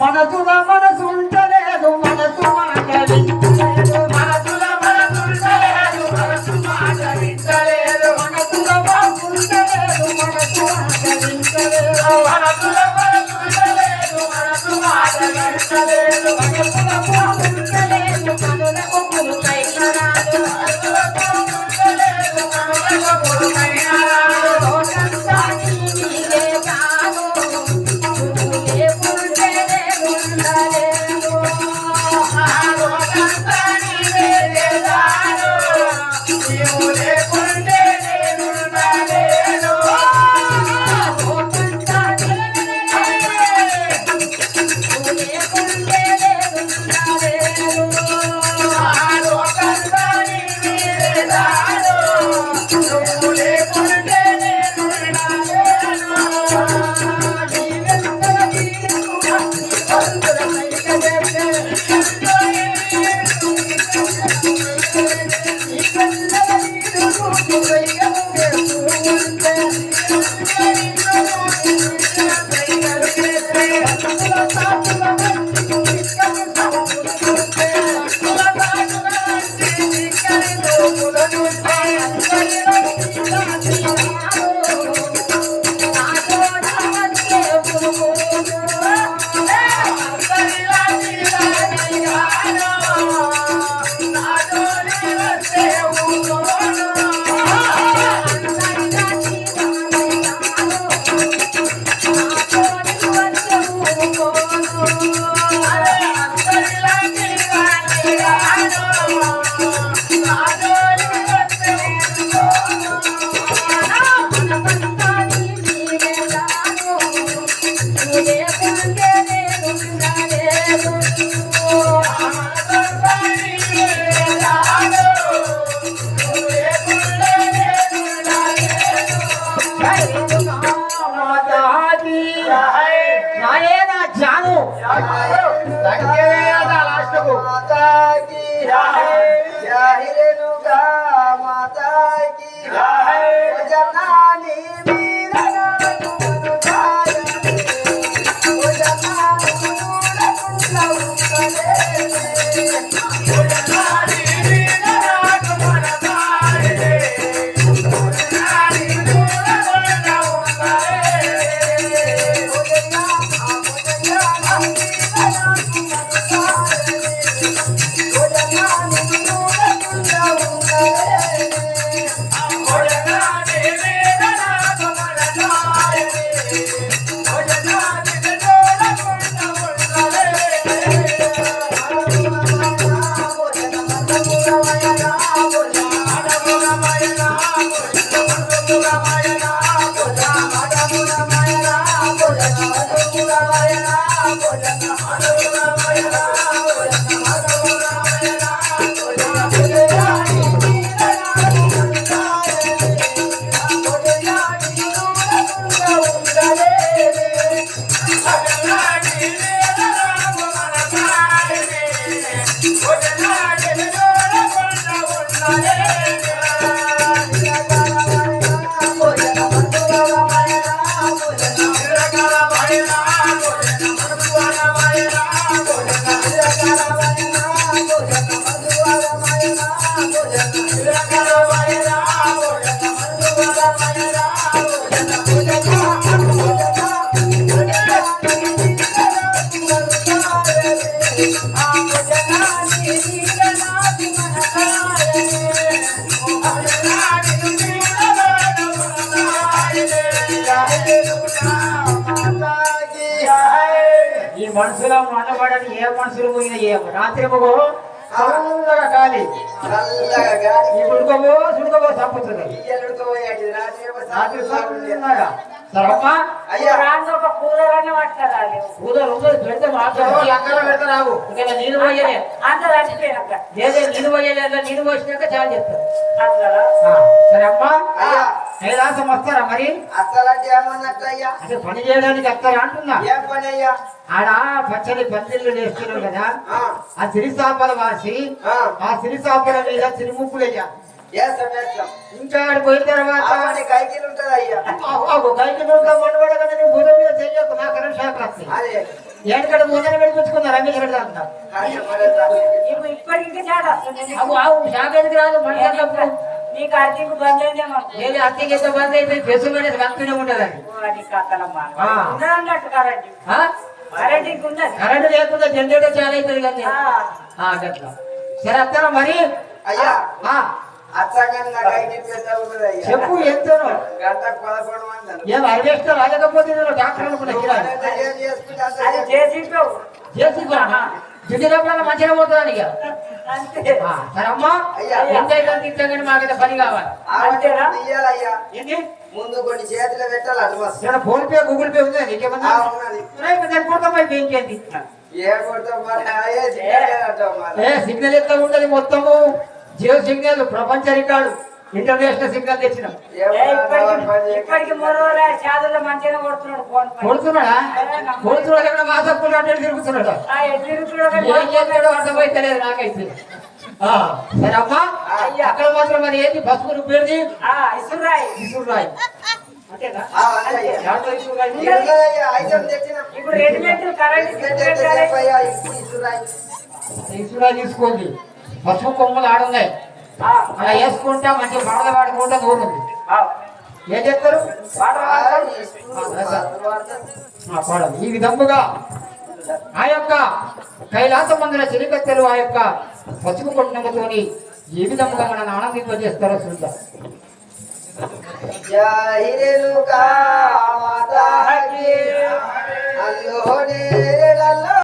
మనసుల మనసు ఉంటలేదు మనసు మాట వింటలేదు మనసుల మనసు ఉంటలేదు మనసు మాట వింటలేదు మనసుల మనసు ఉంటలేదు మనసు మాట వింటలేదు మనసుల మనసు ఉంటలేదు మనసు మాట వింటలేదు మనసుల మనసు ఉంటలేదు కనులకు పురుకైనాడు మనసుల మనసు ఉంటలేదు కనులకు పురుకైనాడు లోకంతా నీవే కాదు నువ్వే పురుషేనే ఉండలేదు లోకంతా నీవే కాదు నువ్వే పురుషేనే ఉండలేదు లోకంతా నీవే పురుషేనే ఉండలేదు లోకంతా నీవే కాదు నువ్వే పురుషేనే ఈ మనుషుల మనబడని ఏ మనుషులు పోయినా ఏ రాత్రి మగో చల్లగా గాలి ఉడుకోబో సుడుకోబో చంపుతుంది రాత్రి చల్లగా సరమ్మా ఒక కూరగానే పట్టరాలి కూలర్ ఉండదు పెడితే మాత్రం అక్కడ పెడతా రావు ఇక్కడ నీళ్ళు పోయలే అంత చచ్చిపోయాక లేదే నీళ్ళు పోయలేదు నీళ్ళు పోసినాక చాలా చెప్తారు అట్లా సరే అమ్మా కైలాసం వస్తారా మరి అసలు ఏమన్నట్లయ్యా అంటే పని చేయడానికి వస్తారా అంటున్నా ఏం పని అయ్యా ఆడ పచ్చని పందిళ్ళు వేస్తున్నారు కదా ఆ సిరిసాపల వాసి ఆ సిరిసాపల మీద సిరిముక్కులయ్యా వేస్తాం వేస్తాం ఇంకా ఆడ పోయిన తర్వాత అవన్నీ కైకిలు ఉంటది అయ్యా గైకి మనబడగానే భూతం మీద చెయ్యొద్దు నా కరెంట్ షాక్ వస్తాయి అదే ఏడకడ ముందర వెళ్ళిపించుకున్నారు రమేష్ రెడ్డి అంతా అదే మరొక. ఇప్పుడు ఇప్పటికీ చాట వస్తుంది అవు షాక్ ఎందుకు రాదు మనిషి అప్పుడు నీకు అర్థం బంద్ అయిందేమో నేను అత్తికి ఎంత బంద్ అయితే పెసులు అనేది వెళ్తూనే ఉండదండి అది కథలమ్మా ఆ. ఉన్నదన్నట్టు కరెంట్ కరెంట్ ఇంక ఉన్నది కరెంట్ లేకుండా జనరేటర్ చాలా అవుతుంది కానీ అట్లా సరే అత్తరా మరి అయ్యా ఆ, అచ్చంగా నా కైకి పెద్ద ఉన్నది అయ్యా చెప్పు ఎంతనో గంటకు 11 మంది అన్నారు. ఏం అరివేస్తా రాలేకపోతే డాక్టర్ అనుకున్నా అంత ఏం చేసుకుంటే అంత అది చేసి- చేసి జిడ్డు మంచిగా పోతుంది ఇక అంతే సరే అమ్మా అయ్యా. ఎంత అయితే ఇచ్చగానే మాకైతే పని కావాలి ఆవరణ తీయాలయ్యా ఏంటి ముందు కొన్ని చేతులు పెట్టాలి అటు వస్తుంది ఇక్కడ ఫోన్ పే గూగుల్ పే ఉంది నీకేమన్నా ఉన్నది సరిపోతాం ఏంటి ఏ కొడతాం మరి ఏ సిగ్నల్ అంటాం మరి సిగ్నల్ ఎట్లా ఉంటది మొత్తము జియో సిగ్నల్ ప్రపంచ రికార్డు ఇంటర్నేషనల్ సిగ్నల్ తెచ్చినాం ఇప్పటికి మూడు రోజుల చాదుల్లో మంచిగా కొడుతున్నాడు ఫోన్ పై. కొడుతున్నాడా కొడుతున్నాడు ఎక్కడ మాసప్పుడు అంటే తిరుగుతున్నాడు ఆ ఎదురు చూడగానే ఏం చేస్తాడో అర్థమైతలేదు నాకైతే సరే అమ్మా అక్కడ మాత్రం మరి ఏంటి పసుపు రుబ్బేది ఇసురాయి ఇసురాయి అంతేనా ఆ, అంతే అయ్యా. దాంట్లో ఇసురాయి ఉన్నదయ్యా, ఐటమ్ తెచ్చినాం. ఇప్పుడు రెడీమేడ్ కరెంట్ ఎందుకంటే ఎంతసేపు అయ్యా, ఇప్పుడు ఇసురాయి. ఇసురాయి తీసుకోండి పసుపు కొమ్మలు ఆడున్నాయి అలా వేసుకుంటా మంచిగా బాధ పాడుకుంటా నూరుంది ఏం చేస్తారు ఆ, ఇసురు వాడతాం. పాడదు ఈ విధముగా ఆ యొక్క కైలాస మందుల చిలికత్తెలు ఆ యొక్క పసుపు కొట్టడంతోని ఏ విధముగా మనల్ని ఆనందింపజేస్తారో చూద్దాం జై రేణుకా మాతా కీ అల్లోనే